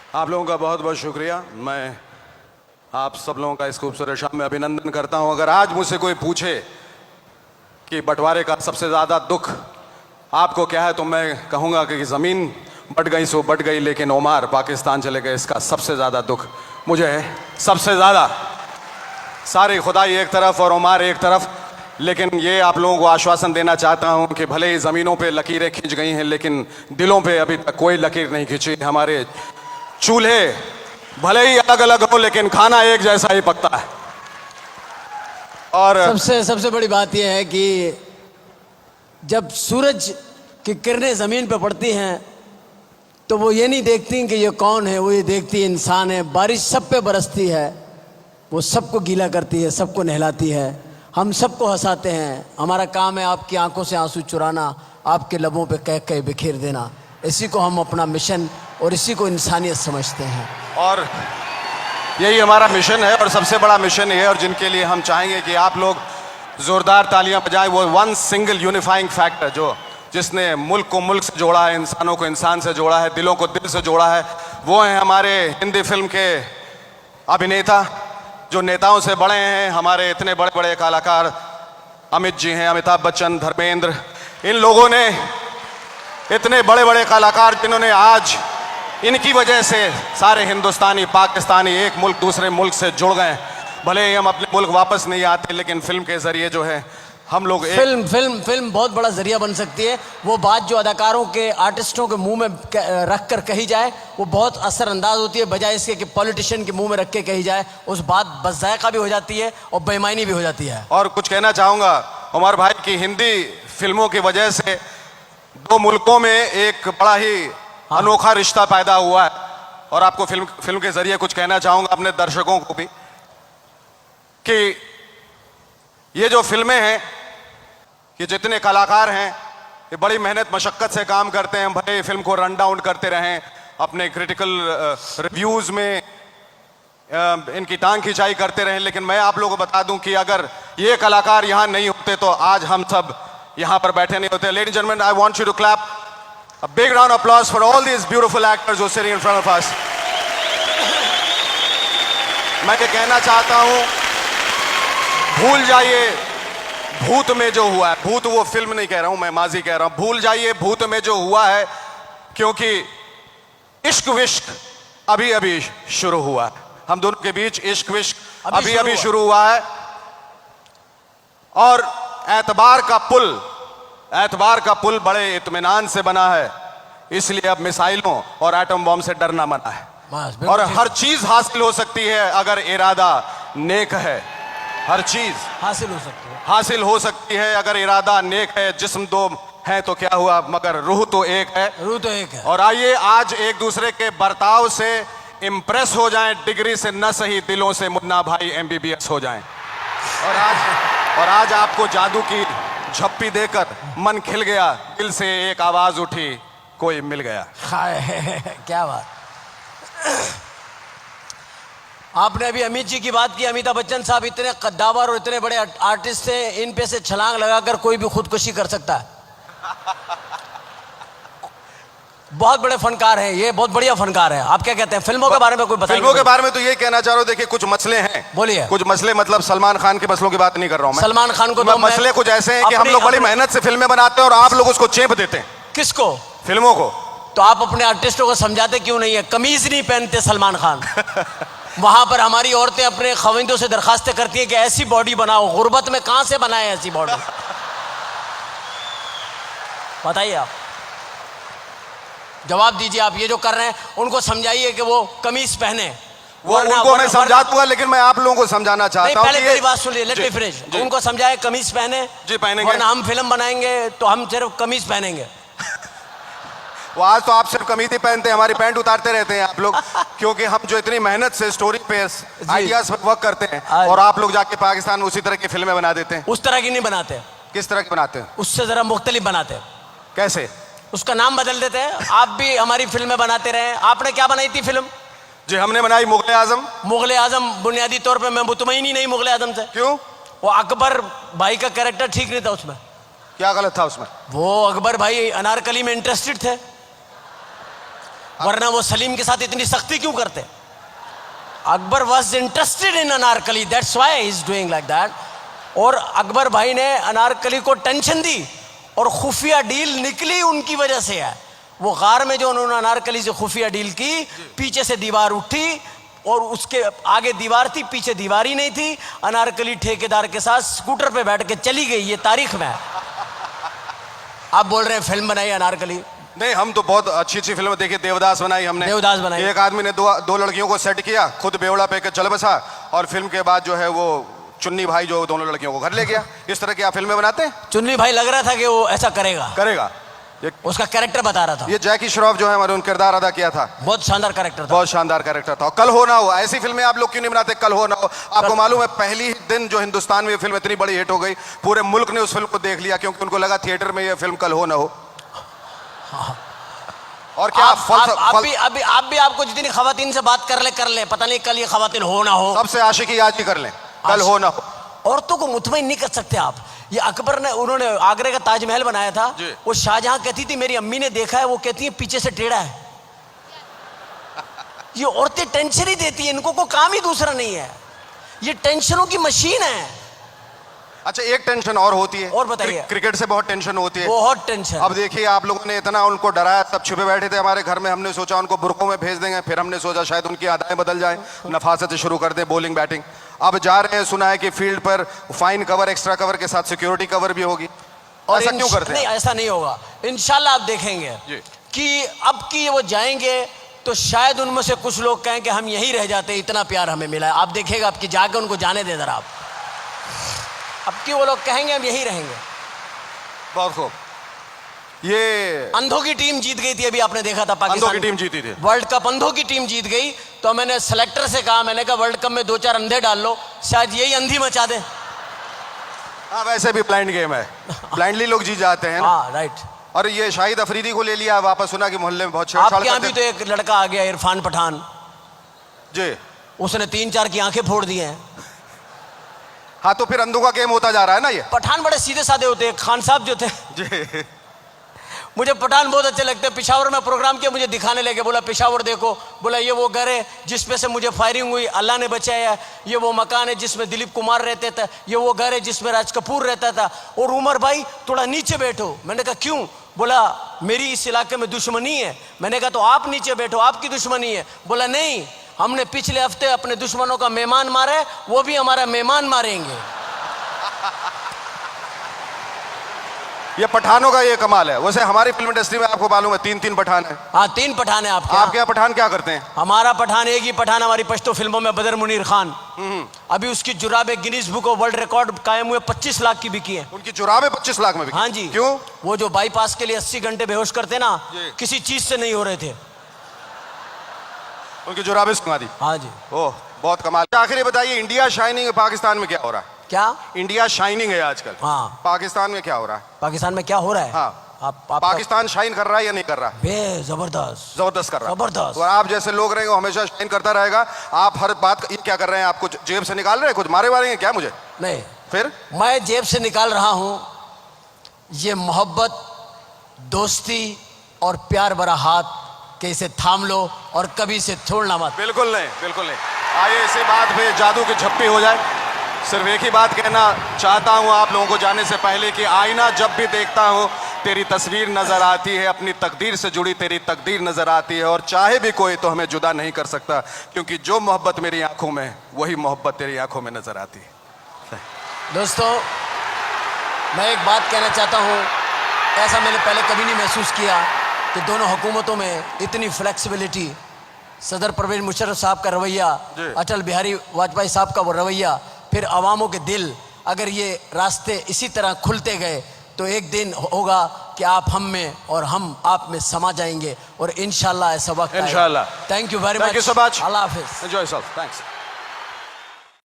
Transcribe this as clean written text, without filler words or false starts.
आप लोगों का बहुत बहुत शुक्रिया। मैं आप सब लोगों का इस खूबसूरत शाम में अभिनंदन करता हूं। अगर आज मुझसे कोई पूछे कि बंटवारे का सबसे ज़्यादा दुख आपको क्या है, तो मैं कहूँगा कि ज़मीन बट गई सो बट गई, लेकिन ओमार पाकिस्तान चले गए, इसका सबसे ज़्यादा दुख मुझे है। सबसे ज़्यादा सारी खुदाई एक तरफ और ओमार एक तरफ। लेकिन ये आप लोगों को आश्वासन देना चाहता हूं कि भले ही ज़मीनों पे लकीरें खींच गई हैं, लेकिन दिलों पे अभी तक कोई लकीर नहीं खींची। हमारे चूल्हे भले ही अलग अलग हो, लेकिन खाना एक जैसा ही पकता है। और सबसे बड़ी बात यह है कि जब सूरज की किरणें ज़मीन पर पड़ती हैं तो वो ये नहीं देखती कि ये कौन है, वो ये देखती इंसान है। बारिश सब पे बरसती है, वो सबको गीला करती है, सबको नहलाती है, हम सबको हंसाते हैं। हमारा काम है आपकी आंखों से आंसू चुराना, आपके लबों पे कह कह बिखेर देना। इसी को हम अपना मिशन और इसी को इंसानियत समझते हैं, और यही हमारा मिशन है। और सबसे बड़ा मिशन ये है, और जिनके लिए हम चाहेंगे कि आप लोग ज़ोरदार तालियां बजाएं, वो वन सिंगल यूनिफाइंग फैक्टर जिसने मुल्क को मुल्क से जोड़ा है, इंसानों को इंसान से जोड़ा है, दिलों को दिल से जोड़ा है, वो हैं हमारे हिंदी फिल्म के अभिनेता, जो नेताओं से बड़े हैं। हमारे इतने बड़े बड़े कलाकार अमित जी हैं, अमिताभ बच्चन, धर्मेंद्र, इन लोगों ने इतने बड़े बड़े कलाकार जिन्होंने आज इनकी वजह से सारे हिंदुस्तानी पाकिस्तानी एक मुल्क दूसरे मुल्क से जुड़ गए। भले ही हम अपने मुल्क वापस नहीं आते, लेकिन फिल्म के जरिए जो है हम लोग फिल्म बहुत बड़ा जरिया बन सकती है। वो बात जो अदाकारों के, आर्टिस्टों के मुंह में रख कर कही जाए, वो बहुत असरअंदाज होती है, बजाय इसके कि पॉलिटिशियन के मुंह में रख के कही जाए। उस बात बज़ायका भी हो जाती है और बेईमानी भी हो जाती है। और कुछ कहना चाहूँगा उमर भाई की, हिंदी फिल्मों की वजह से दो मुल्कों में एक बड़ा ही अनोखा रिश्ता पैदा हुआ है। और आपको फिल्म के जरिए कुछ कहना चाहूँगा अपने दर्शकों को भी, कि ये जो फिल्में हैं, ये जितने कलाकार हैं, ये बड़ी मेहनत मशक्क़त से काम करते हैं। भले फिल्म को रन डाउन करते रहें, अपने क्रिटिकल रिव्यूज़ में इनकी टांग खिंचाई करते रहें, लेकिन मैं आप लोगों को बता दूं कि अगर ये कलाकार यहाँ नहीं होते तो आज हम सब यहाँ पर बैठे नहीं होते। Ladies and gentleman, I want you to clap a big round of applause for all these beautiful actors who sitting in front of us. मैं ये कहना चाहता हूँ, भूल जाइए भूत में जो हुआ है, भूत वो फिल्म नहीं कह रहा हूं मैं, माजी कह रहा हूं, भूल जाइए भूत में जो हुआ है, क्योंकि इश्क विश्क अभी अभी शुरू हुआ है। हम दोनों के बीच इश्क विश्क अभी अभी शुरू हुआ है। और एतबार का पुल बड़े इत्मीनान से बना है, इसलिए अब मिसाइलों और एटम बॉम्ब से डरना मना है। और हर चीज हासिल हो सकती है अगर इरादा नेक है। हर चीज हासिल हो सकती है अगर इरादा नेक है। जिस्म दो है तो क्या हुआ, मगर रूह तो एक है। और आइए आज एक दूसरे के बर्ताव से इम्प्रेस हो जाएं, डिग्री से न सही दिलों से मुन्ना भाई MBBS हो जाएं। और आज आपको जादू की झप्पी देकर मन खिल गया, दिल से एक आवाज उठी, कोई मिल गया। क्या बात। आपने अभी अमित जी की बात की। अमिताभ बच्चन साहब इतने कद्दावर और इतने बड़े आर्टिस्ट थे, इन पे से छलांग लगाकर कोई भी खुदकुशी कर सकता है। बहुत बड़े फनकार हैं ये, बहुत बढ़िया फनकार है। आप क्या कहते हैं फिल्मों के बारे में? कोई बताइए। फिल्मों के बारे में तो ये कहना चाह रहा हूं, देखिए कुछ मसले हैं। बोलिए। कुछ मसले मतलब सलमान खान के मसलों की बात नहीं कर रहा हूं मैं। सलमान खान को तो मसले कुछ ऐसे हैं कि हम लोग बड़ी मेहनत से फिल्में बनाते हैं और आप लोग उसको चेप देते हैं। किसको? फिल्मों को। तो आप अपने आर्टिस्टों को समझाते क्यों नहीं है? कमीज नहीं पहनते सलमान खान। वहां पर हमारी औरतें अपने खविंदों से दरखास्तें करती है कि ऐसी बॉडी बनाओ। गुर्बत में कहां से बनाए ऐसी बॉडी? बताइए, आप जवाब दीजिए। आप ये जो कर रहे हैं उनको समझाइए कि वो कमीज पहने। वो उनको मैं समझा दूंगा, लेकिन मैं आप लोगों को समझाना चाहता हूं। पहले मेरी बात सुनिए, लेट मी फिनिश। उनको समझाए कमीज पहने। जी पहनेंगे, वरना हम फिल्म बनाएंगे तो हम सिर्फ कमीज पहनेंगे। वो आज तो आप सिर्फ कमीज ही पहनते हैं, हमारी पैंट उतारते रहते हैं आप लोग। क्योंकि हम जो इतनी मेहनत से स्टोरी पे, आइडियाज पर वर्क करते हैं, और आप लोग जाके पाकिस्तान में उसी तरह की फिल्में बना देते हैं। उस तरह की नहीं बनाते। किस तरह की बनाते हैं? उससे जरा मुख्तलिफ बनाते हैं। कैसे? उसका नाम बदल देते हैं। आप भी हमारी फिल्में बनाते रहे। आपने क्या बनाई थी फिल्म? जी हमने बनाई मुगल आजम। मुगल आजम बुनियादी तौर पे मैं मुतमईन ही नहीं मुगल आजम से। क्यों? वो अकबर भाई का कैरेक्टर ठीक नहीं था उसमें। क्या गलत था उसमें? वो अकबर भाई अनारकली में इंटरेस्टेड थे। वरना वो सलीम के साथ इतनी सख्ती क्यों करते? Akbar was interested in Anarkali, that's why he is doing like that. और अकबर भाई ने अनारकली को टेंशन दी और खुफिया डील निकली उनकी वजह से है। वो गार में जो उन्होंने अनारकली से खुफिया डील की, पीछे से दीवार उठी और उसके आगे दीवार थी, पीछे दीवार ही नहीं थी। अनारकली ठेकेदार के साथ स्कूटर पे बैठ के चली गई, ये तारीख में है। आप बोल रहे हैं फिल्म बनाई अनारकली? नहीं, हम तो बहुत अच्छी अच्छी फिल्म देखी। देवदास बनाई हमने, देवदास बनाई। एक आदमी ने दो लड़कियों को सेट किया, खुद बेवड़ा पे के चल बसा, और फिल्म के बाद जो है वो चुन्नी भाई जो दोनों लड़कियों को घर ले गया। इस तरह की आप फिल्में बनाते हैं? चुन्नी भाई लग रहा था कि वो ऐसा करेगा। उसका कैरेक्टर बता रहा था। ये जैकी श्रॉफ जो है हमारे उन किरदार अदा किया था, बहुत शानदार कैरेक्टर था। बहुत शानदार कैरेक्टर था। कल हो ना हो, ऐसी फिल्में आप लोग क्यों नहीं बनाते? कल हो ना हो, आपको मालूम है पहली ही दिन जो हिंदुस्तान में ये फिल्म इतनी बड़ी हिट हो गई, पूरे मुल्क ने उस फिल्म को देख लिया, क्योंकि उनको लगा थिएटर में ये फिल्म कल हो ना हो। और क्या आप भी आपको जितनी खवातीन से बात कर ले, पता नहीं कल ये खवातीन हो ना हो। सबसे आशिकी आज ही कर लें, कल हो ना हो। औरतों को मुतमईन नहीं कर सकते आप। ये अकबर ने, उन्होंने आगरे का ताजमहल बनाया था, वो शाहजहां कहती थी मेरी अम्मी ने देखा है, वो कहती है पीछे से टेढ़ा है। ये औरतें टेंशन ही देती है, इनको को काम ही दूसरा नहीं है, ये टेंशनों की मशीन है। अच्छा, एक टेंशन और होती है, और बताइए। क्रिकेट से बहुत टेंशन होती है, बहुत टेंशन। अब देखिए, आप लोगों ने इतना उनको डराया, तब छुपे बैठे थे हमारे घर में, हमने सोचा उनको बुरकों में भेज देंगे, फिर हमने सोचा शायद उनकी आदाएं बदल जाएं, नफासत शुरू कर दें बॉलिंग बैटिंग। अब जा रहे हैं, सुना है कि फील्ड पर फाइन कवर, एक्स्ट्रा कवर के साथ सिक्योरिटी कवर भी होगी। और ऐसा क्यों करते हैं? नहीं, ऐसा नहीं होगा। इंशाल्लाह आप देखेंगे कि अब की वो जाएंगे तो शायद उनमें से कुछ लोग कहें कि हम यहीं रह जाते, इतना प्यार हमें मिला है। आप देखिएगा, आपकी जाके उनको जाने दे जरा आप। अब की वो लोग कहेंगे हम यहीं रहेंगे। बहुत खूब। ये अंधों की टीम जीत गई थी, अभी आपने देखा था, पाकिस्तान अंधों की टीम जीती थी वर्ल्ड कप, अंधों की टीम जीत गई। तो मैंने सेलेक्टर से कहा, मैंने कहा वर्ल्ड कप में 2-4 अंधे डाल लो, शायद यही अंधी मचा दे। हाँ, वैसे भी ब्लाइंड गेम है, ब्लाइंडली लोग जीत जाते हैं। हाँ, राइट। और ये शाहिद अफरीदी को ले लिया वापस, सुना कि मोहल्ले में बहुत छेड़छाड़ आपके यहाँ भी तो एक लड़का आ गया, इरफान पठान जी, उसने 3-4 की आंखें फोड़ दी हैं। हाँ, तो फिर अंधों का गेम होता जा रहा है ना ये। पठान बड़े सीधे साधे होते हैं, खान साहब जो थे जी, मुझे पठान बहुत अच्छे लगते हैं। पेशावर में प्रोग्राम किया, मुझे दिखाने लगे, बोला पेशावर देखो, बोला ये वो घर है जिसमें से मुझे फायरिंग हुई, अल्लाह ने बचाया, ये वो मकान है जिसमें दिलीप कुमार रहते थे, ये वो घर है जिसमें राज कपूर रहता था, और उमर भाई थोड़ा नीचे बैठो। मैंने कहा क्यों? बोला मेरी इस इलाके में दुश्मनी है। मैंने कहा तो आप नीचे बैठो, आपकी दुश्मनी है। बोला नहीं, हमने पिछले हफ्ते अपने दुश्मनों का मेहमान मारा है, वो भी हमारा मेहमान मारेंगे। ये पठानों का ये कमाल है। वैसे हमारी फिल्म इंडस्ट्री में आपको मालूम है 3 पठान है। हाँ, 3 पठान है आपके। आपके यहाँ पठान क्या करते हैं? हमारा पठान, एक ही पठान हमारी पश्तो फिल्मों में, बदर मुनीर खान। अभी उसकी जुराबे Guinness Book of World Record कायम हुए, 25 लाख की बिकी है। उनकी जुराबे 25 लाख में बिकी? हाँ जी। क्यों? वो जो बाईपास के लिए 80 घंटे बेहोश करते ना, किसी चीज से नहीं हो रहे थे, उनकी जुराबे सुना दी। हाँ जी। ओह, बहुत कमाल। आखिर ये बताइए, इंडिया शाइनिंग पाकिस्तान में क्या हो रहा है? क्या? इंडिया शाइनिंग है आजकल, हाँ। पाकिस्तान में क्या हो रहा है? पाकिस्तान में क्या हो रहा है? हाँ, आप पाकिस्तान शाइन कर रहा है या नहीं कर रहा? जबरदस्त जबरदस्त कर रहा है, जबरदस्त। और आप जैसे लोग रहेंगे हमेशा शाइन करता रहेगा। आप हर बात, ये क्या कर रहे हैं? आप कुछ जेब से निकाल रहे हैं, कुछ मारे मारेंगे क्या मुझे? नहीं, फिर मैं जेब से निकाल रहा हूं ये मोहब्बत, दोस्ती और प्यार भरा हाथ कि इसे थाम लो और कभी इसे छोड़ना मत। बिल्कुल नहीं, बिल्कुल नहीं। आइए इसी बात पे जादू की झप्पी हो जाए। सिर्फ एक ही बात कहना चाहता हूं आप लोगों को जाने से पहले कि आईना जब भी देखता हूं तेरी तस्वीर नजर आती है, अपनी तकदीर से जुड़ी तेरी तकदीर नजर आती है, और चाहे भी कोई तो हमें जुदा नहीं कर सकता, क्योंकि जो मोहब्बत मेरी आंखों में वही मोहब्बत तेरी आंखों में नजर आती है। दोस्तों, मैं एक बात कहना चाहता हूं, ऐसा मैंने पहले कभी नहीं महसूस किया कि दोनों हुकूमतों में इतनी फ्लेक्सिबिलिटी। सदर परवेज मुशर्रफ साहब का रवैया, अटल बिहारी वाजपेयी साहब का वो रवैया, फिर अवामों के दिल, अगर ये रास्ते इसी तरह खुलते गए तो एक दिन होगा कि आप हम में और हम आप में समा जाएंगे, और इंशाल्लाह ऐसा वक्त आएगा। इंशाल्लाह। Thank you very much. Thank you so much. Allah Hafiz. Enjoy yourself. Thanks.